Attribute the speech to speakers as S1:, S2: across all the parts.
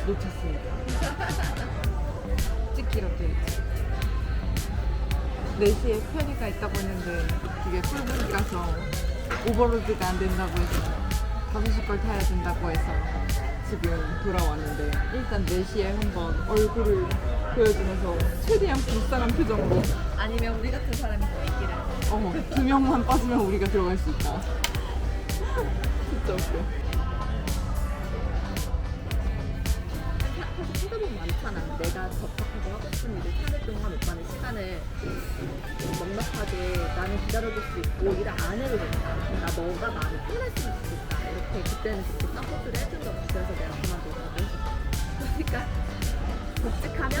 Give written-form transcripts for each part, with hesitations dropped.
S1: 놓쳤습니다. 찍기로 돼있지. 4시에 편의가 있다고 했는데 그게 풀분기라서 오버로드가 안 된다고 해서 5시 걸 타야 된다고 해서 지금 돌아왔는데 일단 4시에 한번 얼굴을 보여주면서 최대한 불쌍한 표정으로
S2: 아니면 우리 같은 사람이 또 있기를.
S1: 2명만 빠지면 우리가 들어갈 수 있다. 진짜 웃겨.
S2: 사실 쳐다보면 많잖아. 내가 접촉하고 하고 싶은 일을 찾을 동안 오빠는 시간을 넉넉하게 나는 기다려줄 수 있고 일을 안 해도 된다. 나 너가 마음이 편했으면 좋겠다. 이렇게 그때는 그렇게 서포트를 해준 적 그래서 내가 그만뒀거든. 그러니까 복직하면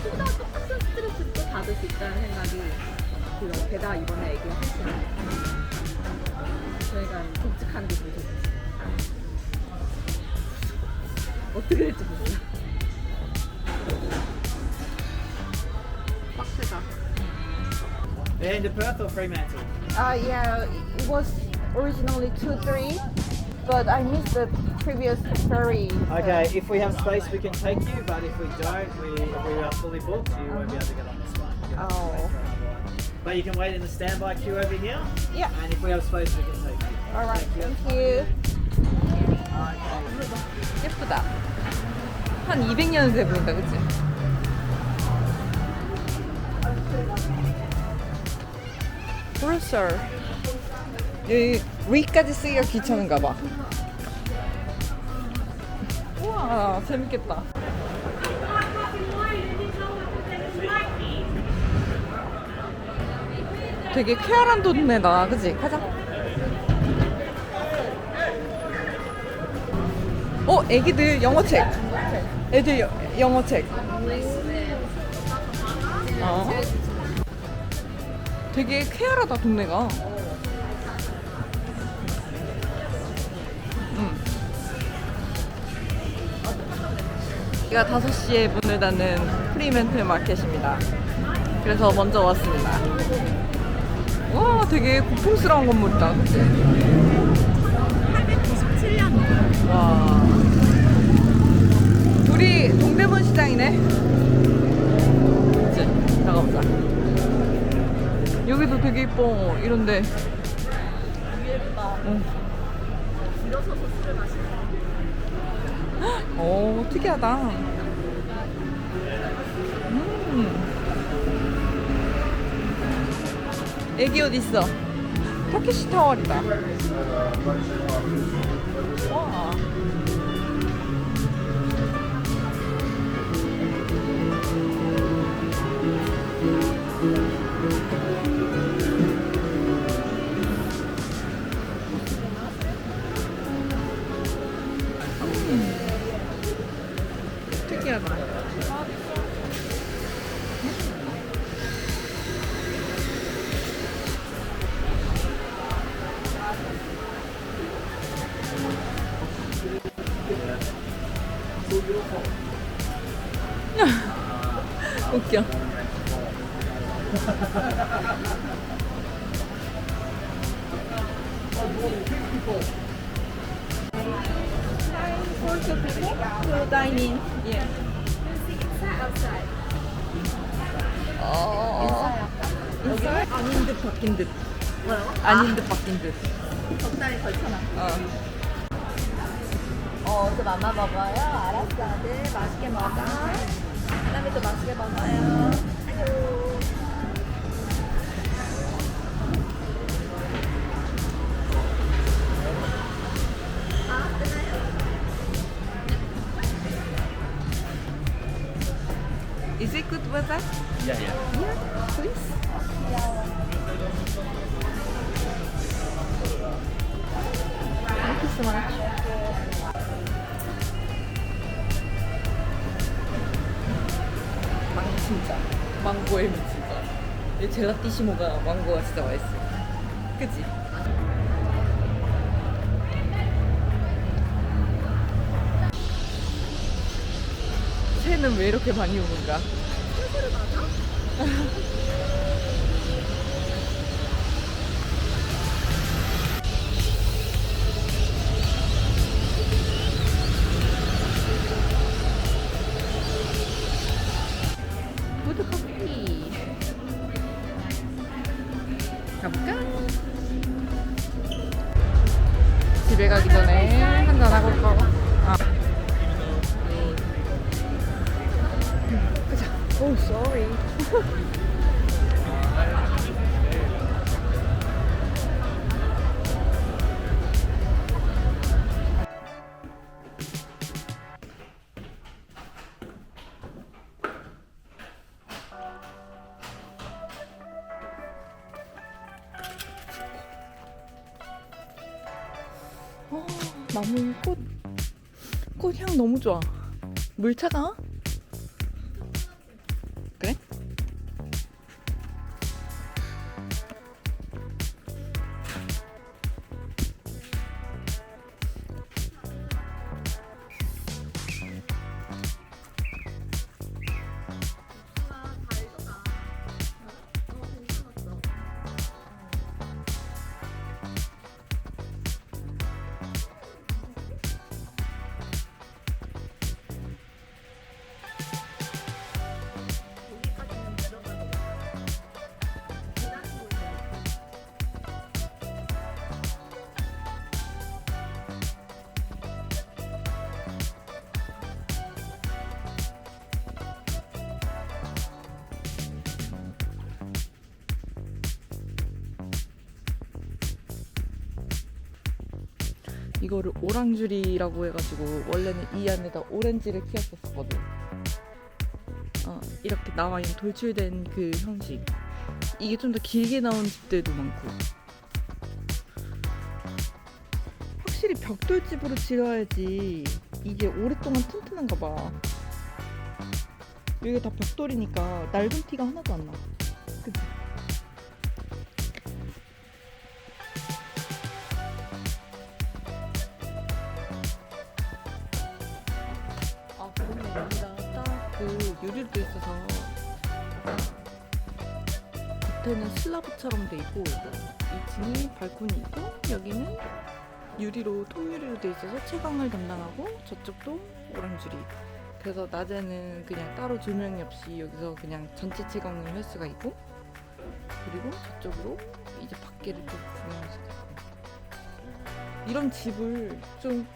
S2: 보다 똑같은 스트레스를 또 받을 수 있다는 생각이 들어. 게다가 이번에 애기가 셋이야. 저희가 복직하는 게 무서워. 어떻게 될지 몰라.
S1: 빡세다.
S3: And Perth or Fremantle?
S4: Yeah, it was originally 2-3, but I missed the previous ferry.
S3: Okay, if we have space, we can take you, but if we don't, if we are fully booked, you won't be able to get on this one. You're gonna have to wait for another one. But you can wait in the standby queue over here.
S4: Yeah.
S3: And if we have space, we can take you.
S4: Alright, thank you.
S1: 예쁘다. 한 200년 돼 보인다, 그치? 브루서 여기 위까지 쓰기가 귀찮은가 봐. 우와, 재밌겠다. 되게 쾌활한 동네다, 그치? 가자. 애기들 영어책. 애들 영어책. 되게 쾌활하다, 동네가. 여기가 5시에 문을 닫는 프리멘틀 마켓입니다. 그래서 먼저 왔습니다. 와, 되게 고풍스러운 건물이다, 그치?
S2: 897년.
S1: 와. 우리 동대문 시장이네. 그치? 가보자. 여기도 되게 이뻐. 이런데.
S2: 예쁘다. 일어서서 술을 마시는
S1: 오, 특이하다. 애기 옷 있어. 터키시 타월이다. 와. 특이하다. 웃겨.
S4: For two people to dine in.
S1: 예. 인사야? 아닌 듯 바뀐 듯.
S2: 뭐라고?
S1: 아닌 듯 바뀐 듯.
S2: 적당히 걸쳐놔.
S1: 어.
S2: 또 맘마 먹어요. 알았어, 아들. 맛있게 먹어. 그다음에 또 맛있게 먹어요. 아유. 아, 뜨나요?
S1: Is it good weather?
S3: Yeah, yeah.
S1: Yeah, please. Thank you so much. 망고 진짜. 망고에 미친다. 이 젤라티시모가 망고가 진짜 맛있어. 그치? 새는 왜 이렇게 많이 오는가?
S2: 소를 맞아?
S1: 끝. 집에 가기 전에 한잔 하고 올까? 아. 가자. Oh, sorry. 나무 꽃향 너무 좋아. 물 차가? 그래? 이거를 오랑주리라고 해가지고 원래는 이 안에다 오렌지를 키웠었거든. 이렇게 나와 있는 돌출된 그 형식. 이게 좀 더 길게 나온 집들도 많고. 확실히 벽돌집으로 지어야지 이게 오랫동안 튼튼한가 봐. 여기가 다 벽돌이니까 낡은 티가 하나도 안 나. 그치? 그런데 여기가 딱 그 유리로 돼 있어서 겉에는 슬라브처럼 돼 있고 2층이 발코니 있고 여기는 유리로 통유리로 돼 있어서 채광을 담당하고 저쪽도 오랑주리. 그래서 낮에는 그냥 따로 조명이 없이 여기서 그냥 전체 채광을 할 수가 있고 그리고 저쪽으로 이제 밖에를 좀 구경할 수가 있고. 이런 집을 좀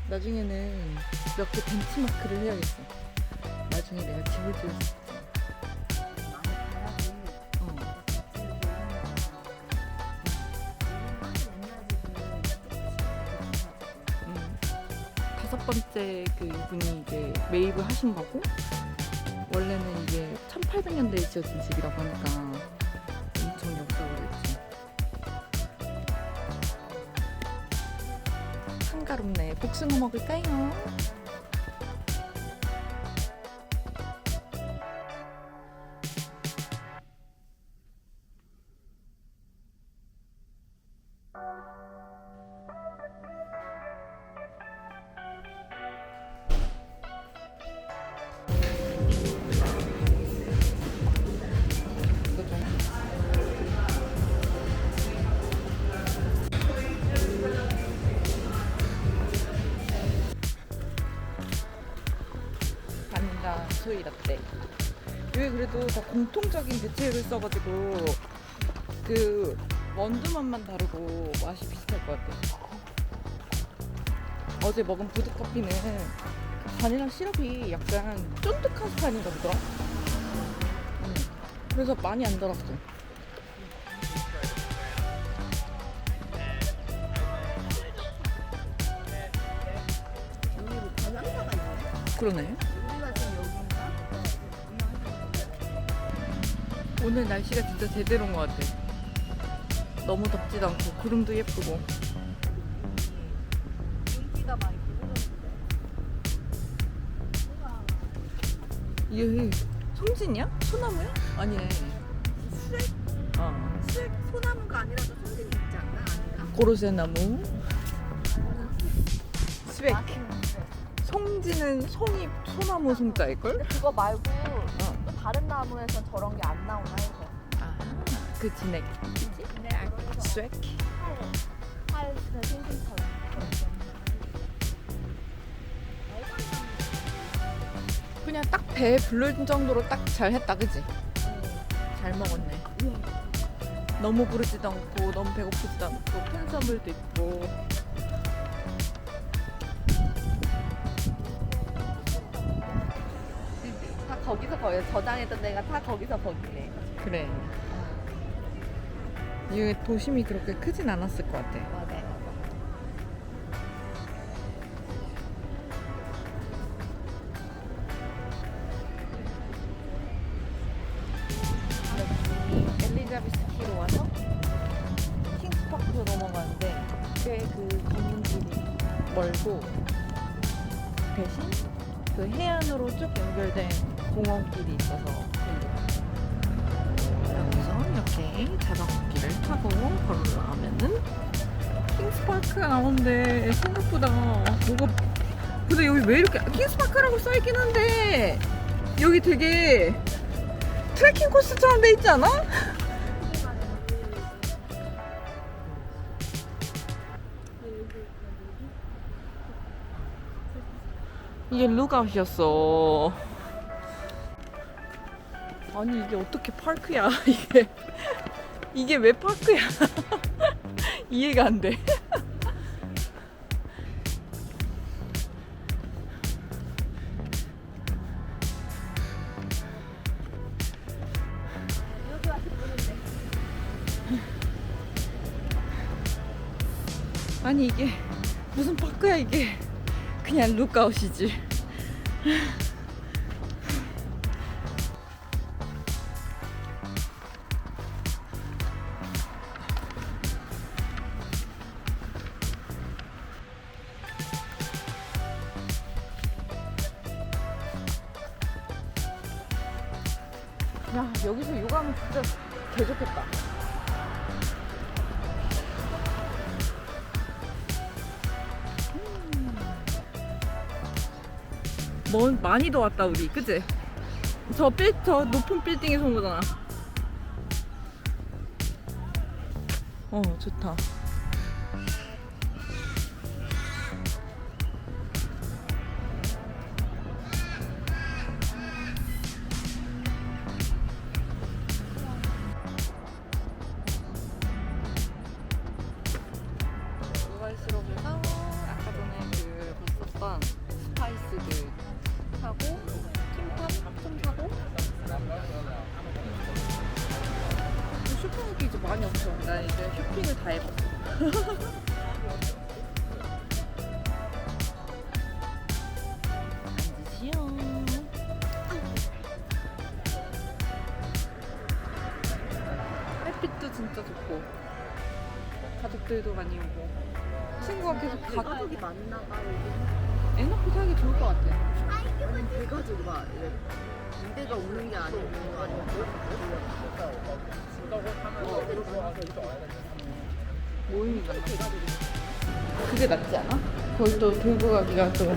S1: 나중에는 몇 개 벤치마크를 해야겠어. 나중에 내가 집을 지을 수 있잖아. 다섯 번째 그 분이 이제 매입을 하신 거고 원래는 이게 1800년대에 지어진 집이라고 하니까 엄청 역사 오래됐지. 한가롭네. 복숭아 먹을까요? 바닐라 소이 라떼. 여기 그래도 다 공통적인 대체를 써가지고 그 원두맛만 다르고 맛이 비슷할 것 같아. 어제 먹은 부드커피는 바닐라 시럽이 약간 쫀득한 스타일인가 보더라. 그래서 많이 안 달았어.
S2: 여기 뭐 관람사가 있네.
S1: 그러네.
S2: 우리가 지금 여기인가?
S1: 오늘 날씨가 진짜 제대로인 것 같아. 너무 덥지도 않고 구름도 예쁘고.
S2: 윤기가 많이
S1: 이게 송진이야? 소나무야? 아니네.
S2: 수액? 수액 소나무가 아니라서 송진이 있지 않나? 아닌가?
S1: 고로쇠나무. 스웩.
S2: 맛있는데.
S1: 송지는 송이 소나무 송자일걸?
S2: 근데 그거 말고 또 다른 나무에선 저런 게 안 나오나 해서.
S1: 아, 그 진액.
S2: 그치?
S1: 스웩.
S2: 팔 생생처럼.
S1: 그냥 딱 배에 불를 정도로 딱 잘 했다, 그지? 잘 먹었네. 너무 부르지도 않고 너무 배고프지도 않고 펜서물도 있고.
S2: 다 거기서 거기 저장했던 데가 다 거기서 거기네.
S1: 그래. 이게 도심이 그렇게 크진 않았을 것 같아.
S2: 맞아.
S1: 엘리자베스 키로 와서 킹스파크로 넘어가는데 꽤 그 걷는 길이 멀고 대신 그 해안으로 쭉 연결된 공원길이 있어서 여기서 이렇게 자전거길을 타고 걸어 올라가면은 킹스파크가 나오는데 생각보다 뭐가 근데 여기 왜 이렇게 킹스파크라고 써있긴 한데 여기 되게 트레킹 코스처럼 돼 있지 않아? 이게 룩아웃이었어. 아니 이게 어떻게 파크야? 이게 왜 파크야? 이해가 안 돼. 아니 이게 무슨 파크야 이게. 그냥 룩아웃이지. 야 여기서 요가하면 진짜 개좋겠다. 많이 더 왔다 우리 그치? 저 높은 빌딩에서 온 거잖아. 좋다. 우발스럽에서 아까 전에 그 봤었던 스파이스들 사고 킴팝 좀 사고 쇼핑할 게 이제 많이 없어. 나 이제 쇼핑을 다 해봤어. 앉으시오. 햇빛도 진짜 좋고 가족들도 많이 오고 친구가 계속
S2: 가족이 많나 봐.
S1: 애 놓고 살기 좋을 것 같아.
S2: 아니 대가족이 막 이대가 오는 게 아니고
S1: 모임이 많아. 그게 낫지 않아? 거기 또 들고 가기가 좀